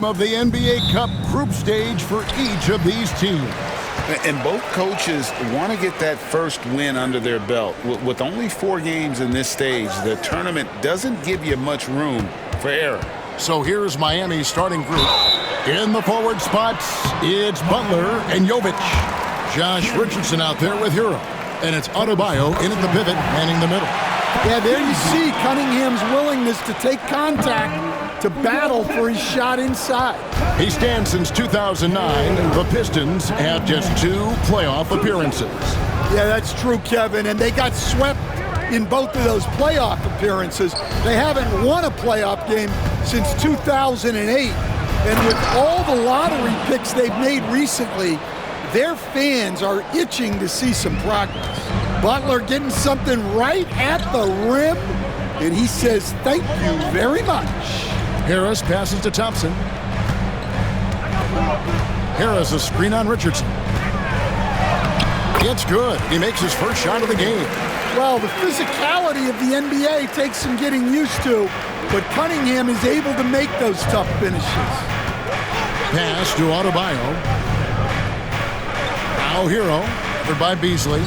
Of the NBA Cup group stage for each of these teams. And both coaches want to get that first win under their belt. With only 4 games in this stage, the tournament doesn't give you much room for error. So here's Miami's starting group. In the forward spots, it's Butler and Jovic. Josh Richardson out there with Hero. And it's Adebayo in at the pivot, manning the middle. Yeah, there you see Cunningham's willingness to take contact, to battle for his shot inside. He stands since 2009. The Pistons have just 2 playoff appearances. Yeah, that's true, Kevin, and they got swept in both of those playoff appearances. They haven't won a playoff game since 2008, and with all the lottery picks they've made recently, their fans are itching to see some progress. Butler getting something right at the rim, and he says thank you very much. Harris passes to Thompson. Harris a screen on Richardson. It's good. He makes his first shot of the game. Well, the physicality of the NBA takes some getting used to, but Cunningham is able to make those tough finishes. Pass to Adebayo. Now Hero, covered by Beasley.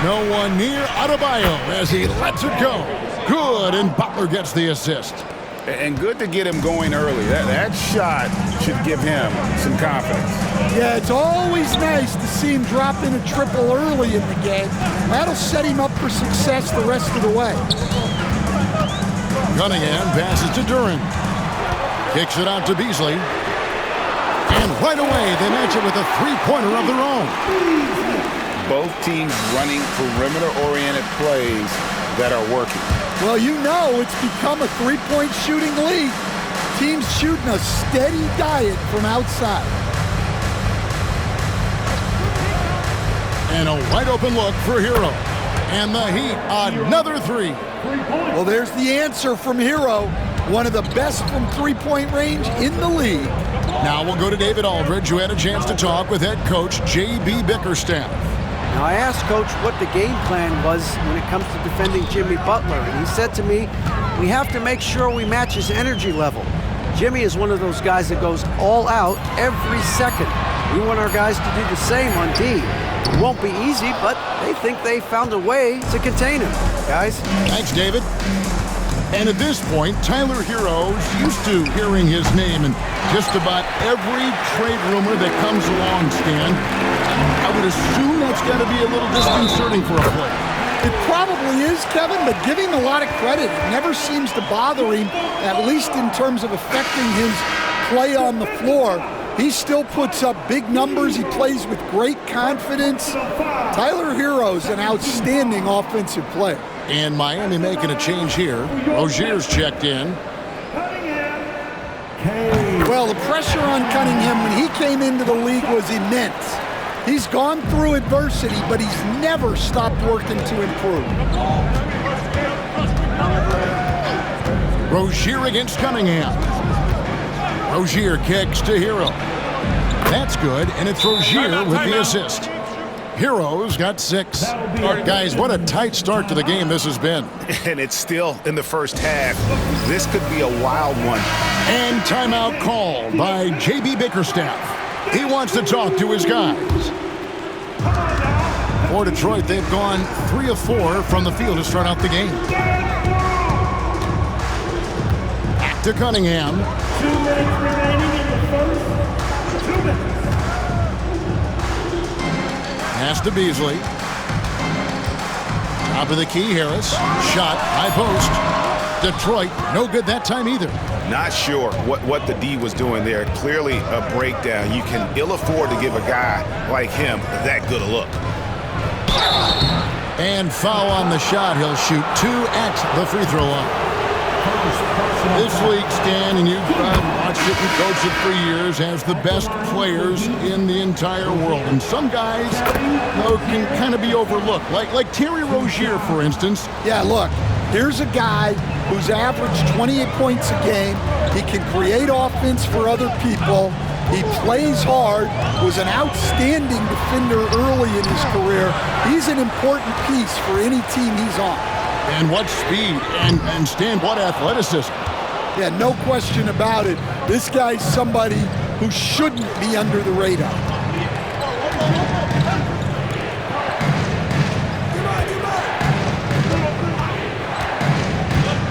No one near Adebayo as he lets it go. Good, and Butler gets the assist. And good to get him going early. That shot should give him some confidence. Yeah, it's always nice to see him drop in a triple early in the game. That'll set him up for success the rest of the way. Cunningham passes to Duran. Kicks it out to Beasley. And right away, they match it with a three-pointer of their own. Both teams running perimeter-oriented plays that are working. Well, you know it's become a three-point shooting league. Teams shooting a steady diet from outside. And a wide-open look for Hero. And the Heat, another 3. Well, there's the answer from Hero. One of the best from three-point range in the league. Now we'll go to David Aldridge, who had a chance to talk with head coach J.B. Bickerstaff. Now, I asked Coach what the game plan was when it comes to defending Jimmy Butler, and he said to me, we have to make sure we match his energy level. Jimmy is one of those guys that goes all out every second. We want our guys to do the same on D. It won't be easy, but they think they found a way to contain him, guys. Thanks, David. And at this point, Tyler Hero's used to hearing his name in just about every trade rumor that comes along, Stan. I would assume that's got to be a little disconcerting for a player. It probably is, Kevin, but give him a lot of credit. It never seems to bother him, at least in terms of affecting his play on the floor. He still puts up big numbers. He plays with great confidence. Tyler Hero's an outstanding offensive player. And Miami making a change here. Rozier's checked in. Well, the pressure on Cunningham when he came into the league was immense. He's gone through adversity, but he's never stopped working to improve. Rozier against Cunningham. Rozier kicks to Hero. That's good, and it's Rozier with the assist. Hero's got 6. Guys, what a tight start to the game this has been. And it's still in the first half. This could be a wild one. And timeout called by J.B. Bickerstaff. He wants to talk to his guys. For Detroit, they've gone 3 of 4 from the field to start out the game. Back to Cunningham. 2 minutes remaining in the first. 2 minutes. Pass to Beasley. Top of the key, Harris. Shot, high post. Detroit, no good that time either. Not sure what the D was doing there. Clearly a breakdown. You can ill afford to give a guy like him that good a look. And foul on the shot. He'll shoot 2 at the free throw line. This league, Stan, and you've watched it and coached it for years, has the best players in the entire world. And some guys, can kind of be overlooked, like Terry Rozier, for instance. Yeah, look, here's a guy who's averaged 28 points a game. He can create offense for other people. He plays hard, was an outstanding defender early in his career. He's an important piece for any team he's on. And what speed, and Stan, what athleticism. Yeah, no question about it. This guy's somebody who shouldn't be under the radar.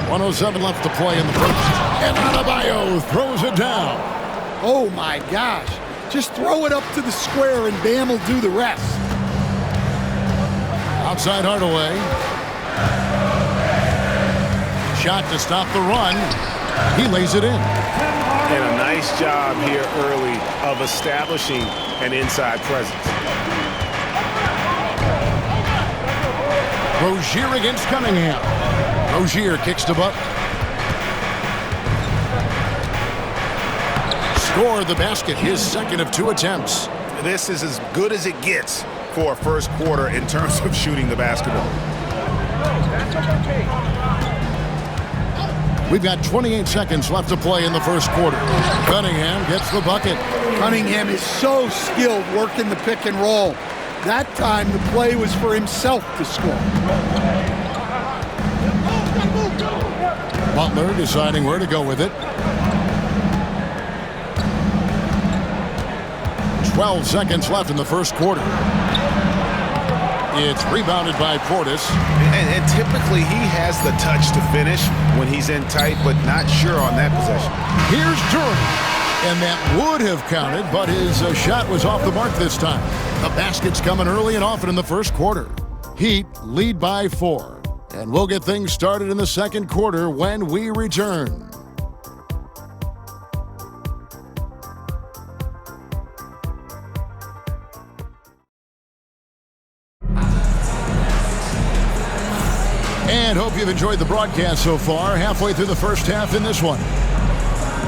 1:07 left to play in the first. And Adebayo throws it down. Oh, my gosh. Just throw it up to the square and Bam will do the rest. Outside Hardaway. Shot to stop the run. He lays it in. And a nice job here early of establishing an inside presence. Rozier against Cunningham. Rozier kicks to Butler. Scored the basket, his second of 2 attempts. This is as good as it gets for a first quarter in terms of shooting the basketball. We've got 28 seconds left to play in the first quarter. Cunningham gets the bucket. Cunningham is so skilled working the pick and roll. That time the play was for himself to score. Butler deciding where to go with it. 12 seconds left in the first quarter. It's rebounded by Portis. And typically he has the touch to finish when he's in tight, but not sure on that possession. Here's Durant. And that would have counted, but his shot was off the mark this time. The basket's coming early and often in the first quarter. Heat lead by 4. And we'll get things started in the second quarter when we return. And hope you've enjoyed the broadcast so far. Halfway through the first half in this one.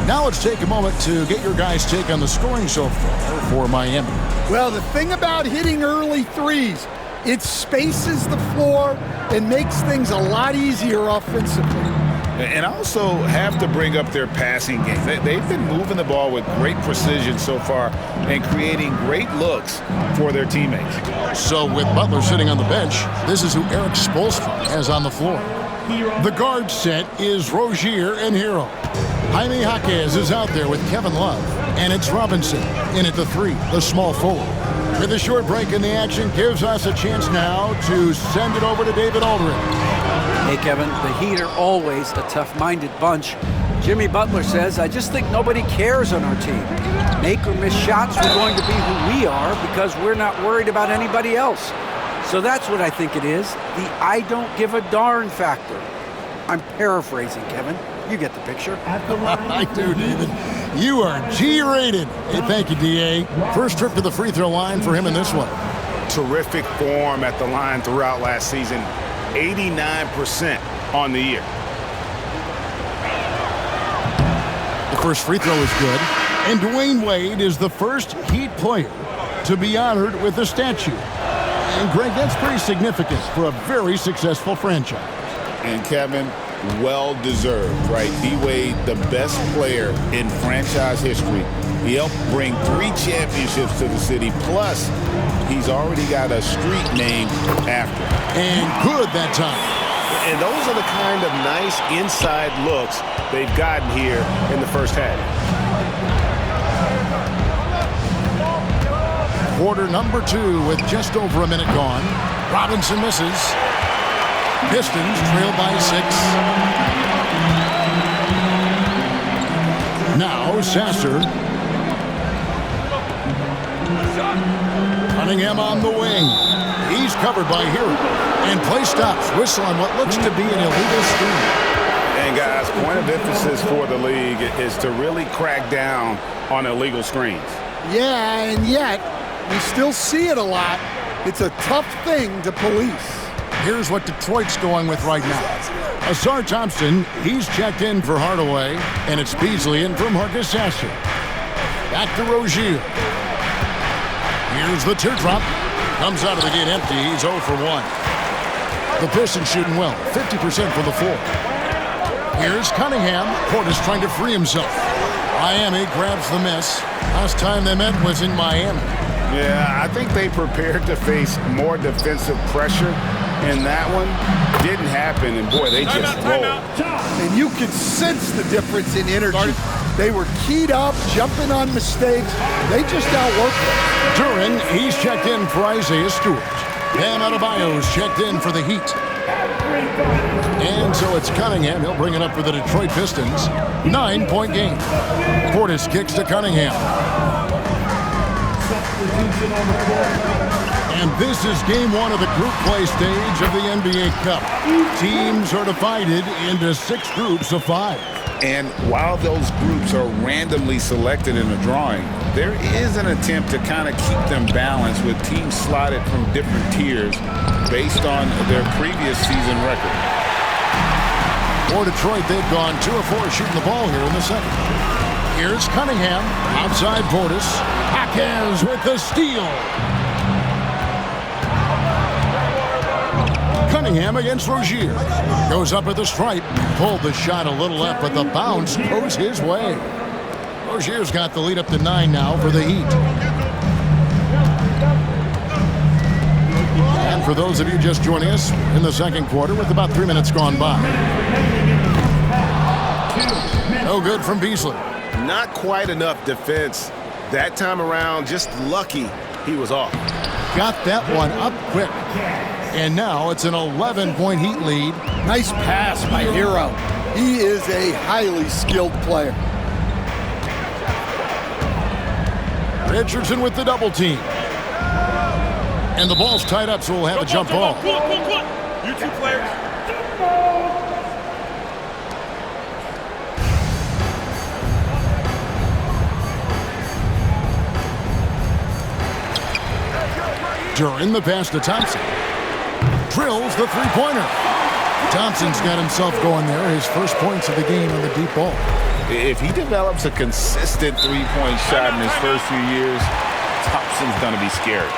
Now let's take a moment to get your guys' take on the scoring so far for Miami. Well, the thing about hitting early threes, it spaces the floor and makes things a lot easier offensively. And also have to bring up their passing game. They've been moving the ball with great precision so far and creating great looks for their teammates. So with Butler sitting on the bench, this is who Eric Spoelstra has on the floor. The guard set is Rozier and Hero. Jaime Jaquez is out there with Kevin Love. And it's Robinson in at the 3, the small forward. With a short break in the action gives us a chance now to send it over to David Aldridge. Hey, Kevin, the Heat are always a tough-minded bunch. Jimmy Butler says, I just think nobody cares on our team. Make or miss shots, we're going to be who we are because we're not worried about anybody else. So that's what I think it is, the I don't give a darn factor. I'm paraphrasing, Kevin. You get the picture. I do, David. You are G-rated. Hey, thank you, D.A. First trip to the free throw line for him in this one. Terrific form at the line throughout last season. 89% on the year. The first free throw is good. And Dwayne Wade is the first Heat player to be honored with a statue. And, Greg, that's pretty significant for a very successful franchise. And, Kevin, well-deserved, right? D-Wade, the best player in franchise history. He helped bring 3 championships to the city. Plus, he's already got a street named after him. And good that time. And those are the kind of nice inside looks they've gotten here in the first half. Quarter number 2 with just over a minute gone. Robinson misses. Pistons trail by 6. Now Sasser. Cunningham on the wing. He's covered by Hero. And play stops. Whistle on what looks to be an illegal screen. And guys, point of emphasis for the league is to really crack down on illegal screens. Yeah, and yet we still see it a lot. It's a tough thing to police. Here's what Detroit's going with right now. Asar Thompson, he's checked in for Hardaway, and it's Beasley in for Marcus Sasser. Back to Rozier. Here's the teardrop. Comes out of the gate empty. He's 0 for 1. The Pistons shooting well, 50% from the floor. Here's Cunningham. Portis trying to free himself. Miami grabs the miss. Last time they met was in Miami. Yeah, I think they prepared to face more defensive pressure And that one didn't happen, and boy, they just rolled. And you could sense the difference in energy. They were keyed up, jumping on mistakes. They just outworked them. Duran, he's checked in for Isaiah Stewart. Bam Adebayo's checked in for the Heat. And so it's Cunningham. He'll bring it up for the Detroit Pistons. 9-point game. Portis kicks to Cunningham. And this is game one of the group play stage of the NBA Cup. Teams are divided into 6 groups of 5. And while those groups are randomly selected in the drawing, there is an attempt to kind of keep them balanced with teams slotted from different tiers based on their previous season record. For Detroit, they've gone 2 of 4 shooting the ball here in the second. Here's Cunningham, outside Portis. Jaquez with the steal. Cunningham against Rozier. Goes up at the stripe. Pulled the shot a little left, but the bounce goes his way. Rozier's got the lead up to 9 now for the Heat. And for those of you just joining us in the second quarter with about 3 minutes gone by. No good from Beasley. Not quite enough defense. That time around, just lucky he was off. Got that one up quick. And now it's an 11-point Heat lead. Nice pass by Hero. He is a highly skilled player. Richardson with the double team. And the ball's tied up, so we'll have a jump ball. You 2 players. Duran the pass to Thompson. Drills the three-pointer. Thompson's got himself going there. His first points of the game on the deep ball. If he develops a consistent three-point shot in his first few years, Thompson's going to be scared.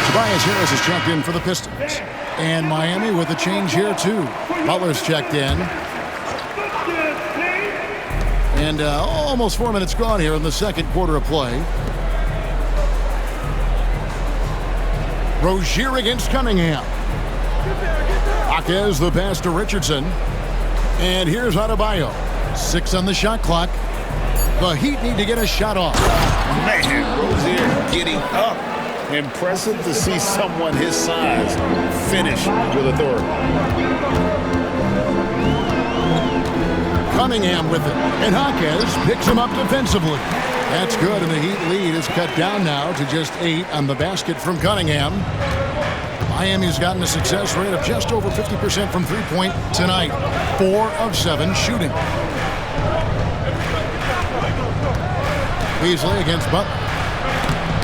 Tobias Harris is checked in for the Pistons. And Miami with a change here, too. Butler's checked in. And almost 4 minutes gone here in the second quarter of play. Rozier against Cunningham. Jaquez the pass to Richardson. And here's Adebayo. 6 on the shot clock. The Heat need to get a shot off. Man, Rozier getting up. Impressive to see someone his size finish with authority. Cunningham with it. And Jaquez picks him up defensively. That's good, and the Heat lead is cut down now to just 8 on the basket from Cunningham. Miami's gotten a success rate of just over 50% from three-point tonight. 4 of 7 shooting. Beasley against Butler.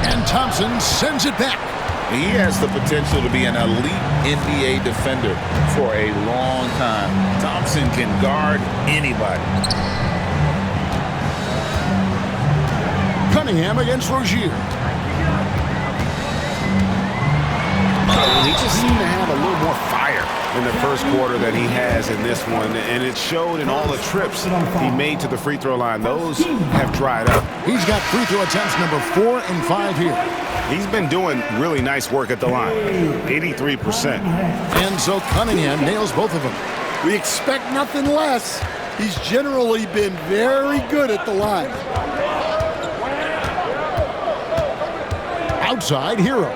And Thompson sends it back. He has the potential to be an elite NBA defender for a long time. Thompson can guard anybody. Cunningham against Rozier. He just seemed to have a little more fire in the first quarter than he has in this one, and it showed in all the trips he made to the free throw line. Those have dried up. He's got free throw attempts number 4 and 5 here. He's been doing really nice work at the line, 83%. And so Cunningham nails both of them. We expect nothing less. He's generally been very good at the line. Outside, Hero.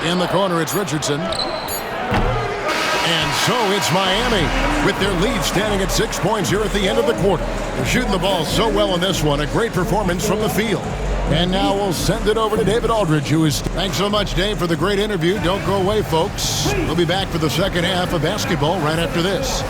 In the corner, it's Richardson. And so it's Miami with their lead standing at 6 points here at the end of the quarter. They're shooting the ball so well in this one. A great performance from the field. And now we'll send it over to David Aldridge, who is... Thanks so much, Dave, for the great interview. Don't go away, folks. We'll be back for the second half of basketball right after this.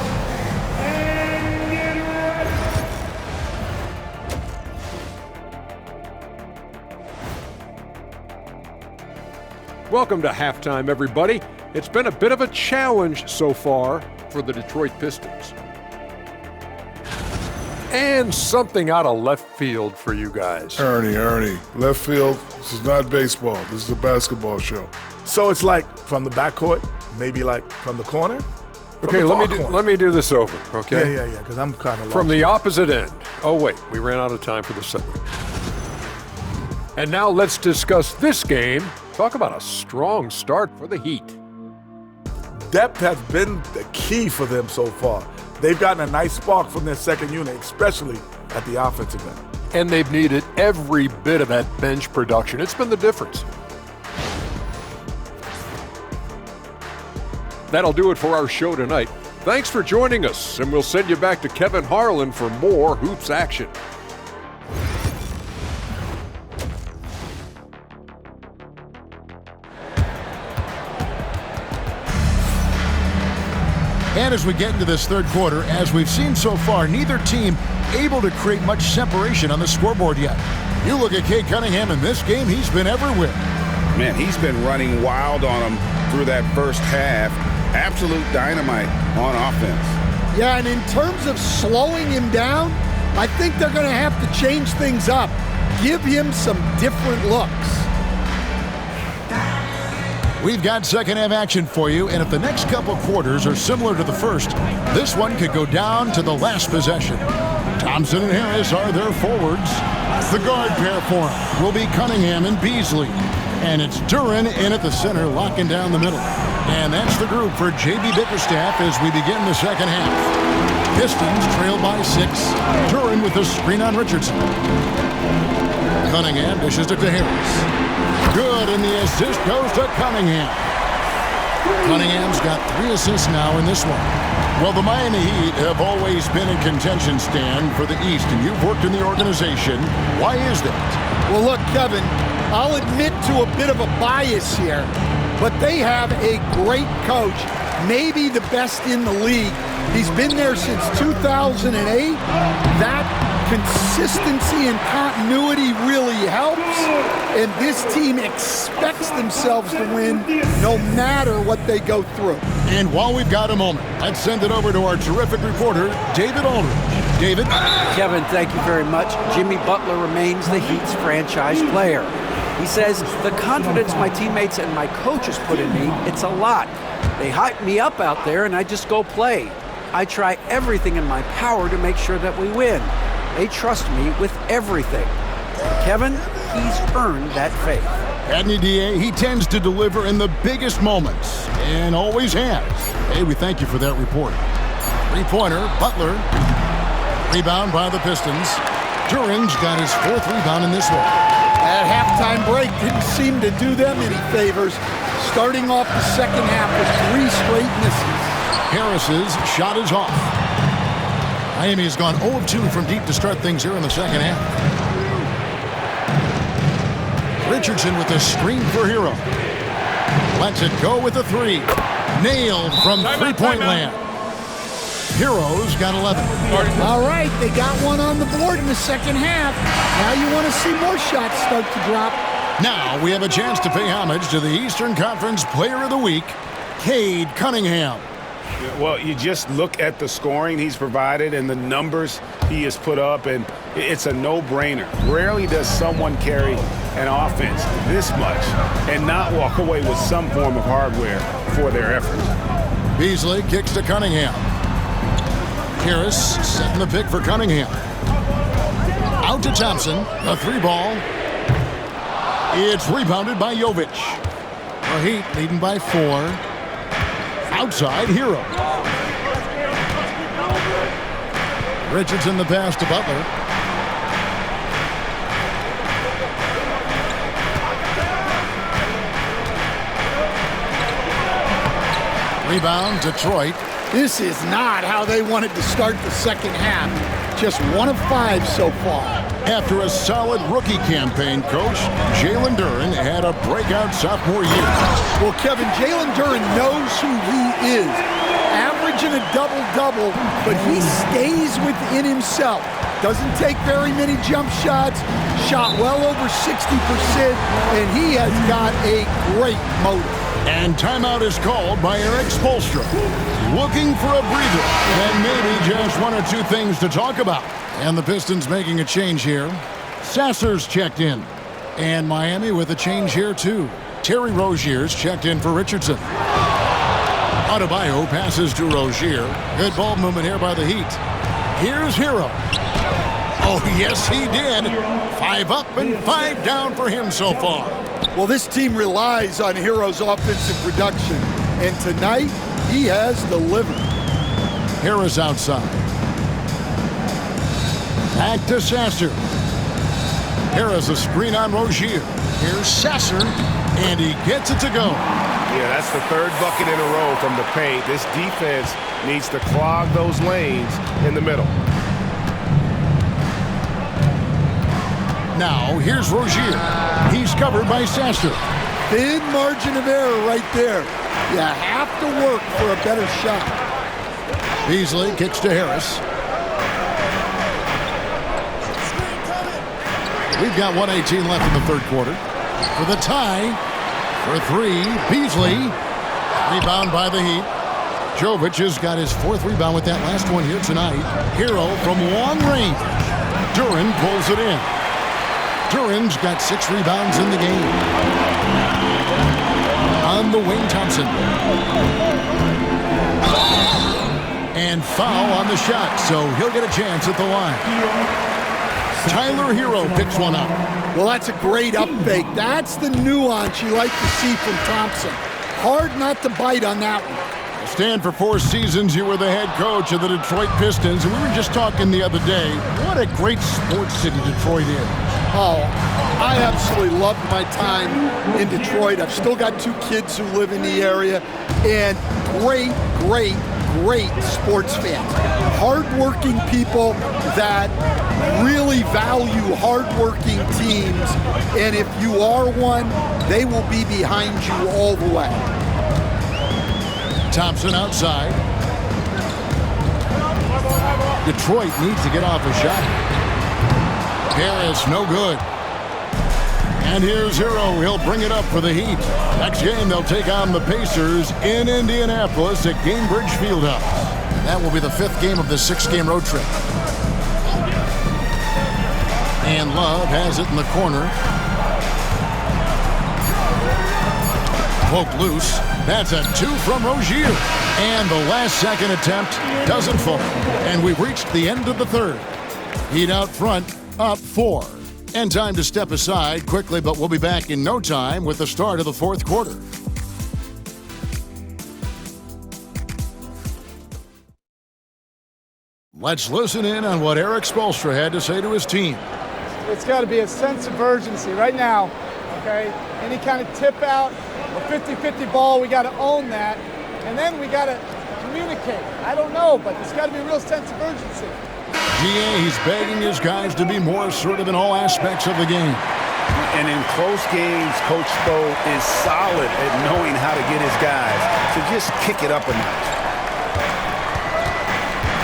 Welcome to halftime, everybody. It's been a bit of a challenge so far for the Detroit Pistons. and something out of left field for you guys. Ernie, left field, this is not baseball. This is a basketball show. So it's like from the backcourt, maybe like from the corner? Okay, let me do this over, okay? Yeah, because I'm kind of lost. From the opposite end. Oh, wait, we ran out of time for the segment. And now let's discuss this game. Talk about a strong start for the Heat. Depth has been the key for them so far. They've gotten a nice spark from their second unit, especially at the offensive end. And they've needed every bit of that bench production. It's been the difference. That'll do it for our show tonight. Thanks for joining us, and we'll send you back to Kevin Harlan for more Hoops action. And as we get into this third quarter, as we've seen so far, neither team able to create much separation on the scoreboard yet. You look at Cade Cunningham in this game, he's been everywhere. Man, he's been running wild on them through that first half. Absolute dynamite on offense. Yeah, and in terms of slowing him down, I think they're going to have to change things up. Give him some different looks. We've got second half action for you, and if the next couple quarters are similar to the first, this one could go down to the last possession. Thompson and Harris are their forwards. The guard pair for him will be Cunningham and Beasley. And it's Duren in at the center, locking down the middle. And that's the group for J.B. Bickerstaff as we begin the second half. Pistons trail by 6. Duren with the screen on Richardson. Cunningham dishes it to Harris. Good, and the assist goes to Cunningham. Cunningham's got 3 assists now in this one. Well, the Miami Heat have always been in contention, Stan, for the East, and you've worked in the organization. Why is that? Well, look, Kevin, I'll admit to a bit of a bias here, but they have a great coach, maybe the best in the league. He's been there since 2008. That consistency and continuity really helps, and this team expects themselves to win no matter what they go through. And while we've got a moment, let's send it over to our terrific reporter, David Aldridge. David? Kevin, thank you very much. Jimmy Butler remains the Heat's franchise player. He says, the confidence my teammates and my coaches put in me, it's a lot. They hype me up out there, and I just go play. I try everything in my power to make sure that we win. They trust me with everything. Kevin, he's earned that faith. Adney DA, he tends to deliver in the biggest moments, and always has. Hey, we thank you for that report. Three-pointer, Butler. Rebound by the Pistons. Duren's got his 4th rebound in this one. That halftime break didn't seem to do them any favors. Starting off the second half with 3 straight misses. Harris's shot is off. Miami has gone 0 of 2 from deep to start things here in the second half. Richardson with a screen for Hero. Lets it go with a 3. Nailed from three-point land. Hero's got 11. All right, they got one on the board in the second half. Now you want to see more shots start to drop. Now we have a chance to pay homage to the Eastern Conference Player of the Week, Cade Cunningham. Well, you just look at the scoring he's provided and the numbers he has put up, and it's a no-brainer. Rarely does someone carry an offense this much and not walk away with some form of hardware for their efforts. Beasley kicks to Cunningham. Harris setting the pick for Cunningham. Out to Thompson, a 3-ball. It's rebounded by Jovic. The Heat leading by 4. Outside, Hero. Richardson the pass to Butler. Rebound, Detroit. This is not how they wanted to start the second half. Just 1 of 5 so far. After a solid rookie campaign, Coach, Jalen Duren had a breakout sophomore year. Well, Kevin, Jalen Duren knows who he is. Averaging a double-double, but he stays within himself. Doesn't take very many jump shots. Shot well over 60%, and he has got a great motor. And timeout is called by Eric Spoelstra. Looking for a breather and maybe just one or two things to talk about. And the Pistons making a change here. Sasser's checked in. And Miami with a change here too. Terry Rozier's checked in for Richardson. Adebayo passes to Rozier. Good ball movement here by the Heat. Here's Hero. Oh, yes, he did. 5 up and 5 down for him so far. Well, this team relies on Hero's offensive production, and tonight he has delivered. Harris outside. Back to Sasser. Harris a screen on Rozier. Here's Sasser, and he gets it to go. Yeah, that's the third bucket in a row from the paint. This defense needs to clog those lanes in the middle. Now, here's Rozier. He's covered by Sasser. Thin margin of error right there. You have to work for a better shot. Beasley kicks to Harris. We've got 1:18 left in the third quarter. For the tie, for 3, Beasley. Rebound by the Heat. Jovic has got his 4th rebound with that last one here tonight. Hero from long range. Duran pulls it in. Duran's got 6 rebounds in the game. On the wing, Thompson. And foul on the shot, so he'll get a chance at the line. Tyler Hero picks one up. Well, that's a great up fake. That's the nuance you like to see from Thompson. Hard not to bite on that one. Stan, for 4 seasons, you were the head coach of the Detroit Pistons, and we were just talking the other day. What a great sports city Detroit is. Oh, I absolutely loved my time in Detroit. I've still got 2 kids who live in the area, and great sports fans. Hardworking people that really value hardworking teams, and if you are one, they will be behind you all the way. Thompson outside. Detroit needs to get off a shot. Harris, no good. And here's Hero. He'll bring it up for the Heat. Next game, they'll take on the Pacers in Indianapolis at Gainbridge Fieldhouse. That will be the 5th game of the 6-game road trip. And Love has it in the corner. Poke loose. That's a 2 from Rozier. And the last second attempt doesn't fall. And we've reached the end of the third. Heat out front, up 4. And time to step aside quickly, but we'll be back in no time with the start of the 4th quarter. Let's listen in on what Eric Spoelstra had to say to his team. It's got to be a sense of urgency right now, okay? Any kind of tip out or 50-50 ball, we got to own that. And then we got to communicate. I don't know, but there's got to be a real sense of urgency. He's begging his guys to be more assertive in all aspects of the game. And in close games, Coach Spo is solid at knowing how to get his guys to just kick it up a notch.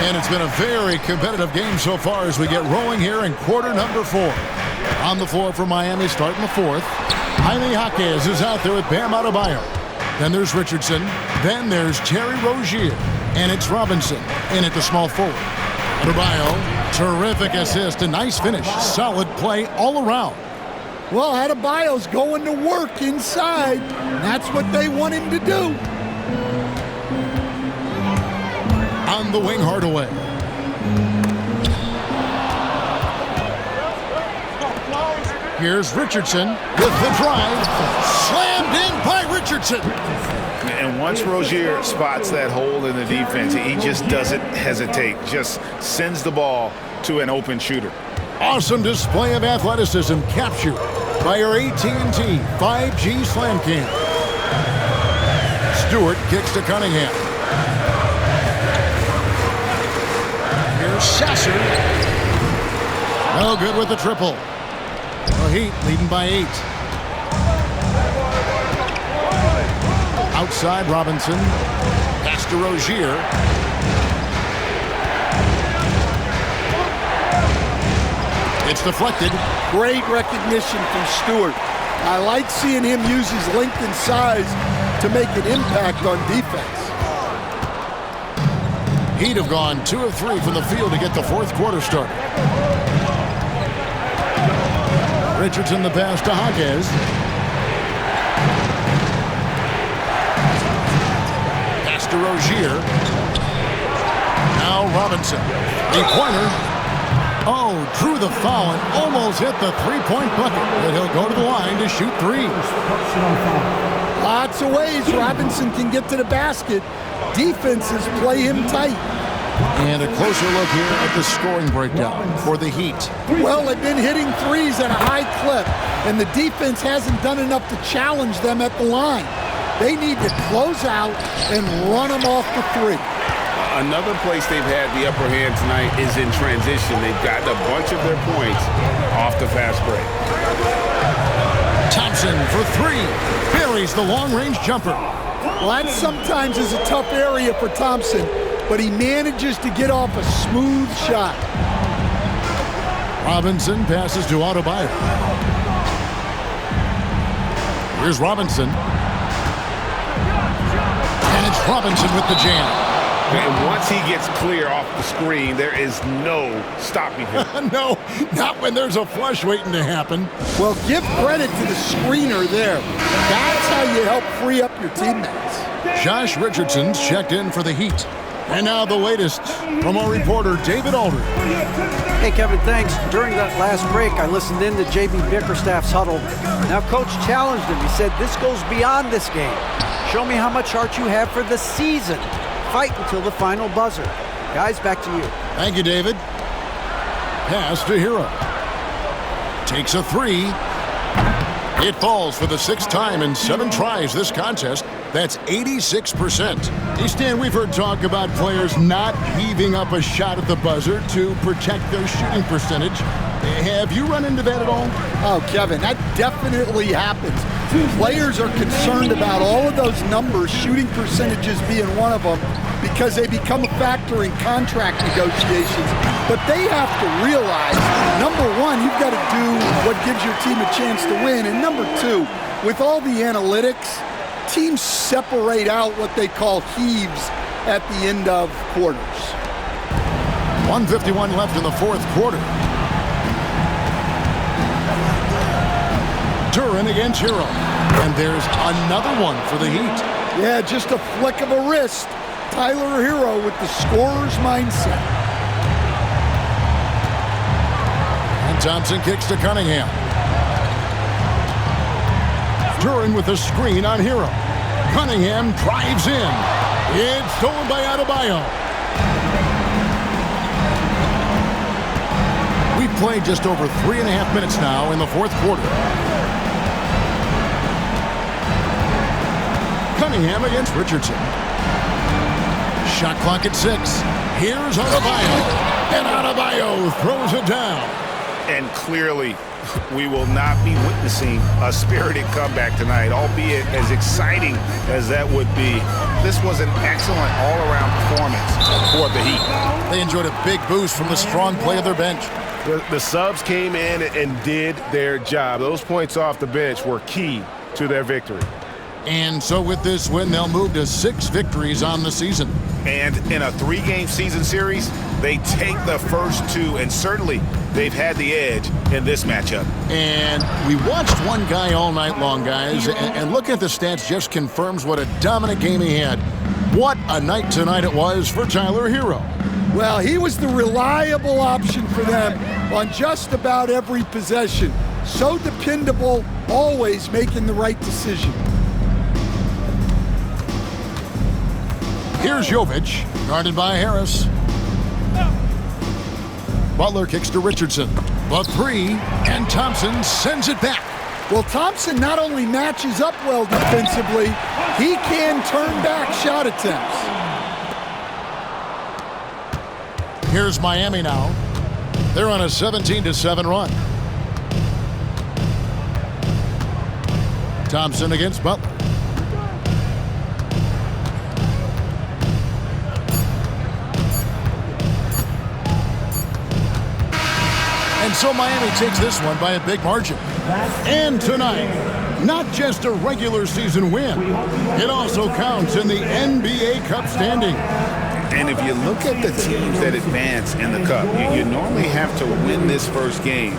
And it's been a very competitive game so far as we get rolling here in quarter number 4. On the floor for Miami, starting the 4th. Jaime Jaquez is out there with Bam Adebayo. Then there's Richardson. Then there's Terry Rozier. And it's Robinson in at the small forward. Adebayo, terrific assist, a nice finish. Solid play all around. Well, Adebayo's going to work inside. That's what they want him to do. On the wing, Hardaway. Here's Richardson with the drive. Slammed in by Richardson. And once Rozier spots that hole in the defense, he just doesn't hesitate. Just sends the ball to an open shooter. Awesome display of athleticism captured by our AT&T 5G Slam Cam. Stewart kicks to Cunningham. Here's Sasser. No good with the triple. The Heat leading by 8. Outside Robinson. Pass to Rozier. It's deflected. Great recognition from Stewart. I like seeing him use his length and size to make an impact on defense. Heat have gone 2 of 3 from the field to get the fourth quarter started. Richardson the pass to Hodges. Pass to Rozier. Now Robinson. Three-pointer. Oh, drew the foul and almost hit the three-point bucket. But he'll go to the line to shoot 3. Lots of ways Robinson can get to the basket. Defenses play him tight. And a closer look here at the scoring breakdown for the Heat. Well, they've been hitting threes at a high clip, and the defense hasn't done enough to challenge them at the line. They need to close out and run them off the 3. Another place they've had the upper hand tonight is in transition. They've gotten a bunch of their points off the fast break. Thompson for 3. Buries the long-range jumper. Well, that sometimes is a tough area for Thompson, but he manages to get off a smooth shot. Robinson passes to Adebayo. Here's Robinson. And it's Robinson with the jam. And once he gets clear off the screen, there is no stopping him. No, not when there's a flush waiting to happen. Well, give credit to the screener there. That's how you help free up your teammates. Josh Richardson's checked in for the Heat. And now the latest from our reporter, David Aldridge. Hey, Kevin, thanks. During that last break, I listened in to J.B. Bickerstaff's huddle. Now, Coach challenged him. He said, this goes beyond this game. Show me how much heart you have for the season. Fight until the final buzzer. Guys, back to you. Thank you, David. Pass to Hero. Takes a 3. It falls for the 6th time in 7 tries this contest. That's 86%. Hey, Stan, we've heard talk about players not heaving up a shot at the buzzer to protect their shooting percentage. Have you run into that at all? Oh, Kevin, that definitely happens. Players are concerned about all of those numbers, shooting percentages being one of them, because they become a factor in contract negotiations. But they have to realize, number one, you've got to do what gives your team a chance to win. And number two, with all the analytics, teams separate out what they call heaves at the end of quarters. 1:51 left in the fourth quarter. Duran against Hero. And there's another one for the Heat. Yeah, just a flick of a wrist. Tyler Hero with the scorer's mindset. And Thompson kicks to Cunningham. Duran with the screen on Hero. Cunningham drives in. It's stolen by Adebayo. We've played just over 3.5 minutes now in the fourth quarter. Cunningham against Richardson. Shot clock at 6. Here's Adebayo. And Adebayo throws it down. And clearly, we will not be witnessing a spirited comeback tonight, albeit as exciting as that would be. This was an excellent all-around performance for the Heat. They enjoyed a big boost from the strong play of their bench. The subs came in and did their job. Those points off the bench were key to their victory. And so with this win, they'll move to 6 victories on the season. And in a 3-game season series, they take the first 2, and certainly they've had the edge in this matchup. And we watched one guy all night long, guys, and looking at the stats just confirms what a dominant game he had. What a night tonight it was for Tyler Hero. Well, he was the reliable option for them on just about every possession. So dependable, always making the right decision. Here's Jovic, guarded by Harris. Butler kicks to Richardson. The 3, and Thompson sends it back. Well, Thompson not only matches up well defensively, he can turn back shot attempts. Here's Miami now. They're on a 17-7 run. Thompson against Butler. And so Miami takes this one by a big margin. And tonight, not just a regular season win. It also counts in the NBA Cup standing. And if you look at the teams that advance in the Cup, you normally have to win this first game.